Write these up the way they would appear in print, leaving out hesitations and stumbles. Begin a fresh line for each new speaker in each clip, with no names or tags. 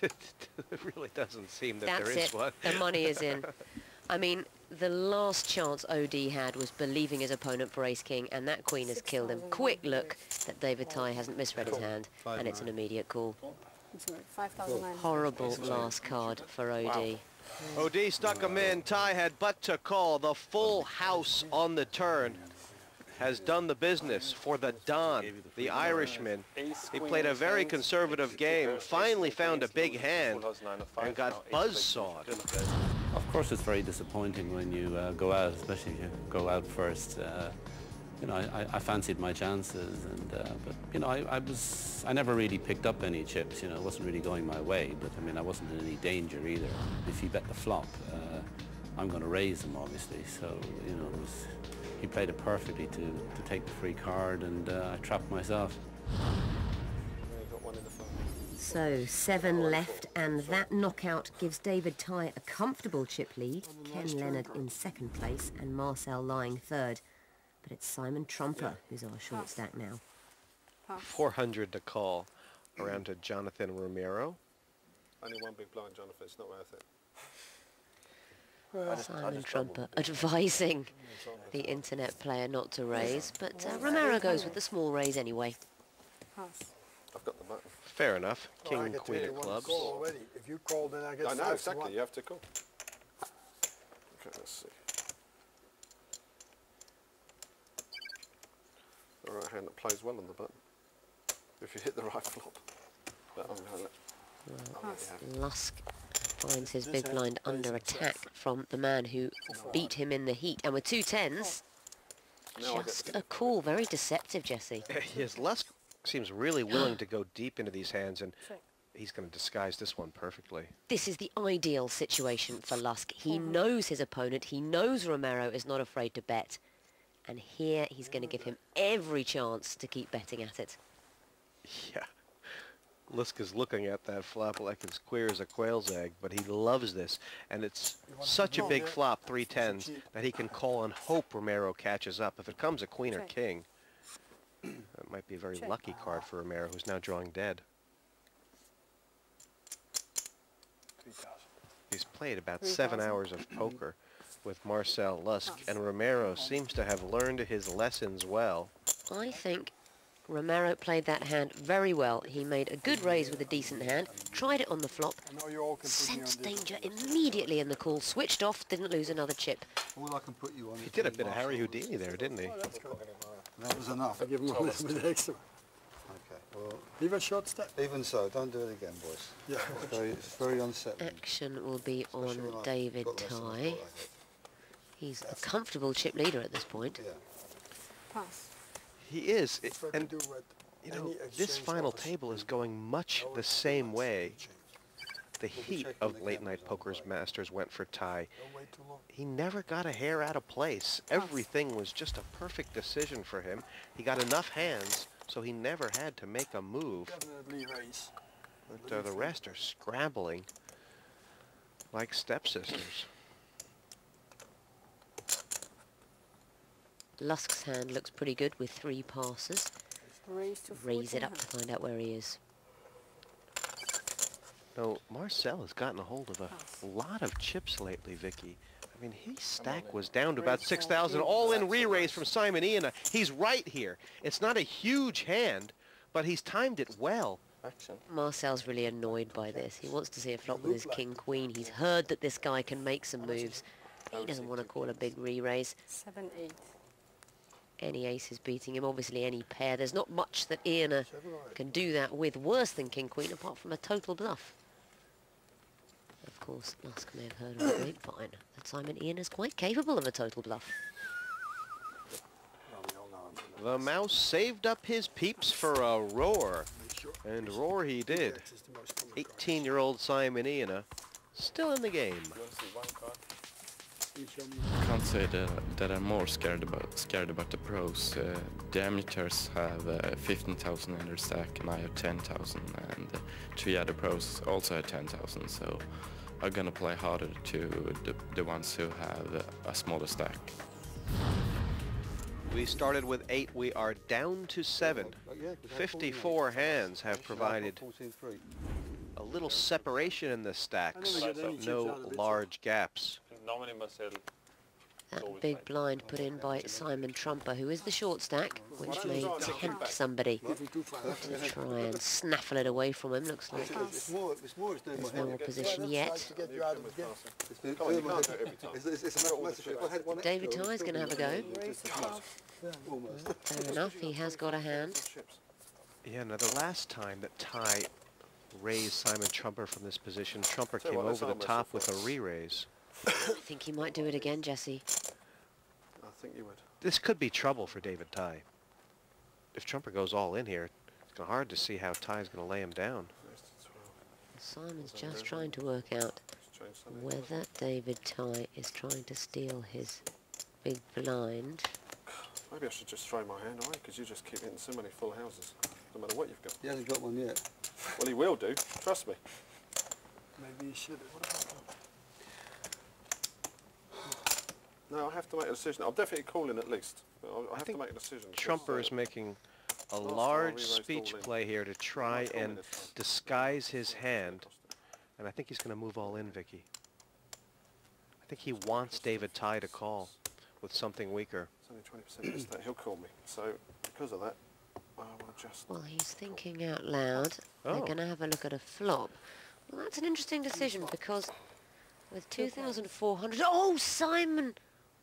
It really doesn't seem that
That's
there is
it.
one.
The money is in. I mean, the last chance OD had was believing his opponent for ace-king, and that queen has killed him. Quick look that David Ty hasn't misread his hand, and it's an immediate call. Horrible last card for OD.
OD stuck him in. Ty had but to call. The full house on the turn has done the business for the Don, the Irishman. He played a very conservative game, finally found a big hand, and got buzzsawed.
Of course, it's very disappointing when you go out, especially if you go out first. You know, I fancied my chances, and but you know, I never really picked up any chips. You know, it wasn't really going my way. But I mean, I wasn't in any danger either. If he bet the flop, I'm going to raise him, obviously. So you know, he played it perfectly to take the free card, and I trapped myself.
So 7 left, and that knockout gives David Ty a comfortable chip lead. Ken Leonard in second place, and Marcel lying third. But it's Simon Trumper who's our short stack now.
400 to call around to Jonathan Romero.
Only one big blind, Jonathan. It's not worth it.
Simon Trumper advising the internet player not to raise, but Romero goes with the small raise anyway.
I've got the button.
Fair enough. King, queen of clubs.
If you call, then I get
I know, exactly. You have to call. Okay, let's see. The right hand that plays well on the button. If you hit the right flop. But I'm going to
Lusk finds his big blind under attack from the man who beat him in the heat. And with 2 10s, just a call. Very deceptive, Jesse.
Yes, Lusk seems really willing to go deep into these hands, and he's going to disguise this one perfectly.
This is the ideal situation for Lusk. He knows his opponent. He knows Romero is not afraid to bet. And here he's going to give him every chance to keep betting at it.
Yeah. Lusk is looking at that flop like it's queer as a quail's egg, but he loves this. And it's such a big flop, 3 10s, that he can call and hope Romero catches up. If it comes a queen or king, that might be a very lucky card for Romero, who's now drawing dead. He's played about 7 hours of poker with Marcel Lusk, and Romero seems to have learned his lessons well.
I think Romero played that hand very well. He made a good raise with a decent hand, tried it on the flop, sensed danger immediately in the call, switched off, didn't lose another chip.
He did a bit of Harry Houdini there, didn't he?
That was enough. I give him a little bit extra.
Okay, well,
Leave a short step.
even so, don't do it again, boys.
Yeah.
It's very unsettling.
Action will be on
Especially when I
David
got less than a
Ty.
foot, I think.
He's a comfortable chip leader at this point.
Yeah.
He is, and you know, this final table is going much the same way the heat of late night poker's masters went for Ty. He never got a hair out of place. Everything was just a perfect decision for him. He got enough hands, so he never had to make a move.
Definitely raise.
But the rest are scrambling like stepsisters.
Lusk's hand looks pretty good with 3 passes. Raise it up to find out where he is.
No, Marcel has gotten a hold of a lot of chips lately, Vicky. I mean, his stack was down to about 6,000, all in re-raise from Simon Ian. He's right here. It's not a huge hand, but he's timed it well.
Marcel's really annoyed by this. He wants to see a flop with his king-queen. He's heard that this guy can make some moves. He doesn't want to call a big re-raise.
7-8.
Any ace is beating him, obviously any pair. There's not much that Ian can do that with worse than king-queen, apart from a total bluff. Of course, Lusk may have heard on the grapevine that Simon Ian is quite capable of a total bluff.
The mouse saved up his peeps for a roar, and roar he did. 18-year-old Simon Ian, still in the game.
I can't say that I'm more scared about the pros. The amateurs have 15,000 in their stack, and I have 10,000, and 3 other pros also have 10,000. So I'm gonna play harder to the ones who have a smaller stack.
We started with 8. We are down to 7. 54 hands have provided a little separation in the stacks,
I never get any chips
no
out of it, so-
large gaps.
That big blind put in by Simon Trumper, who is the short stack, which may tempt somebody to try and snaffle it away from him. Looks like
It's more
there's no opposition yet.
to get you out of the game. It's a mathematical. If I had one
David
extra,
Tye's going to have a go.
almost.
Fair enough, he has got a hand.
Yeah, now the last time that Ty raised Simon Trumper from this position, Trumper
Tell
came
you what, that's
over the
almost
top
a
with a
first.
re-raise.
I think he might do it again, Jesse.
I think you would.
This could be trouble for David Ty. If Trumper goes all in here, it's hard to see how Ty's going to lay him down.
Raise to 12.
Simon's just trying to work out
Let's change something.
whether David Ty is trying to steal his big blind.
Maybe I should just throw my hand away because you just keep hitting so many full houses, no matter what you've got.
He hasn't got one yet.
Well, he will do. Trust me.
Maybe you should.
No, I have to make a decision. I'm definitely calling at least. I have to
think
make a decision.
Trumper is making a
time I
large
re-raised
speech
all in.
play here to try
Not calling
and
this one.
disguise his hand. And I think he's going to move all in, Vicky. I think he wants David Ty to call with something weaker.
It's only 20% mistake. He'll call me. So because of that, I will just.
Well, he's thinking out loud. They're
Oh.
going to have a look at a flop. Well, that's an interesting decision because with 2,400... Oh, Simon!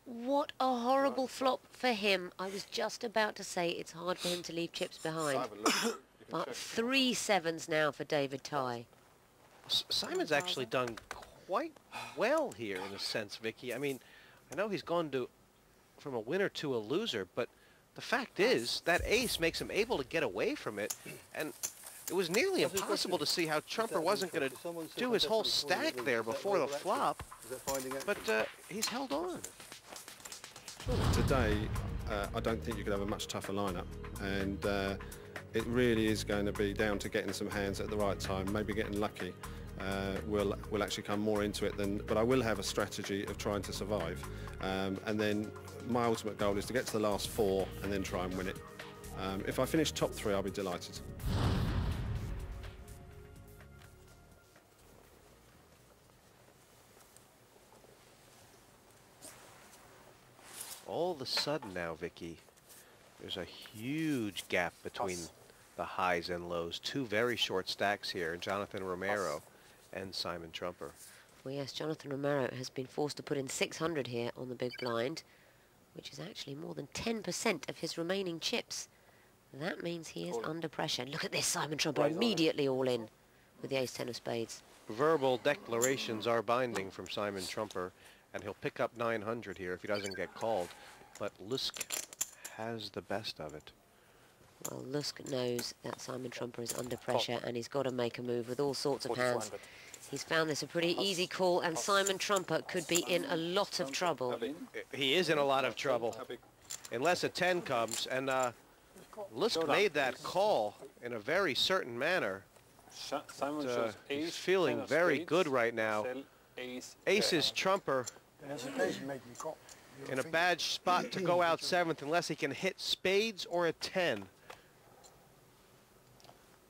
What a horrible flop for him. I was just about to say it's hard for him to leave chips behind.
Simon, look, you can
But
check.
3 sevens now for David Ty.
Simon's actually done quite well here in a sense, Vicky. I mean, I know he's gone from a winner to a loser, but the fact is that ace makes him able to get away from it, and it was nearly impossible to see how Trumper wasn't going to do his whole stack there before the flop,
Is that finding out?
but he's held on.
Today, I don't think you could have a much tougher lineup, and it really is going to be down to getting some hands at the right time, maybe getting lucky. We'll actually come more into it than, but I will have a strategy of trying to survive, and then my ultimate goal is to get to the last 4 and then try and win it. If I finish top 3, I'll be delighted.
All of a sudden now, Vicky, there's a huge gap between the highs and lows. 2 very short stacks here, Jonathan Romero and Simon Trumper.
Well, yes, Jonathan Romero has been forced to put in 600 here on the big blind, which is actually more than 10% of his remaining chips. That means he is under pressure. Look at this, Simon Trumper immediately all in with the ace-10 of spades.
Verbal declarations are binding from Simon Trumper, and he'll pick up 900 here if he doesn't get called. But Lusk has the best of it.
Well, Lusk knows that Simon Trumper is under pressure and he's got to make a move with all sorts of hands. He's found this a pretty easy call, and Simon Trumper could be in a lot of trouble.
He is in a lot of trouble, unless a 10 comes, and Lusk made that call in a very certain manner.
Simon shows ace,
He's feeling
10 of
very
spades,
good right now.
sell ace,
Aces Trumper
Hesitation make me call.
in a bad spot to go out 7th unless he can hit spades or a 10.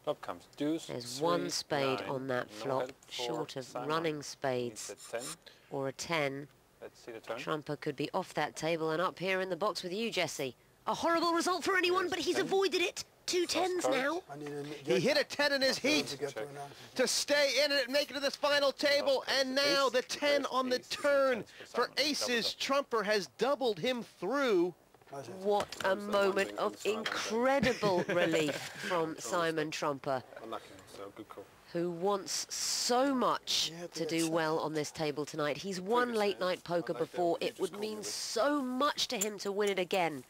Flop comes deuce.
There's
3,
1 spade
9.
on that
No
flop,
help for
short of
Simon.
running
Needs
spades
a 10.
or a 10.
Let's see the turn.
Trumper could be off that table and up here in the box with you, Jesse. A horrible result for anyone, but he's avoided it. 2 10s now.
I need
He hit a 10 in his heat
to get to an answer.
to stay in it and make it to this final table, and now the 10 on the turn for aces. Trumper has doubled him through.
That's it.
What a moment of incredible relief from Simon Trumper,
Unlucky, so good call.
who wants so much to do well on this table tonight. He's won late night poker before. It would mean so much to him to win it again.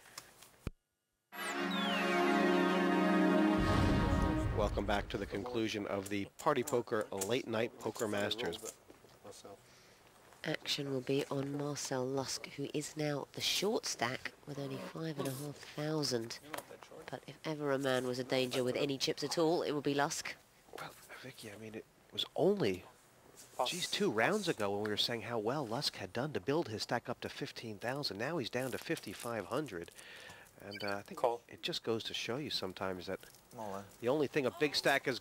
Welcome back to the conclusion of the Party Poker Late Night Poker Masters.
Myself.
Action will be on Marcel Lusk, who is now the short stack with only 5,500. But if ever a man was a danger with any chips at all, it would be Lusk.
Well, Vicky, I mean, it was only, geez, 2 rounds ago when we were saying how well Lusk had done to build his stack up to 15,000. Now he's down to 5,500. And I think it just goes to show you sometimes that the only thing a big stack is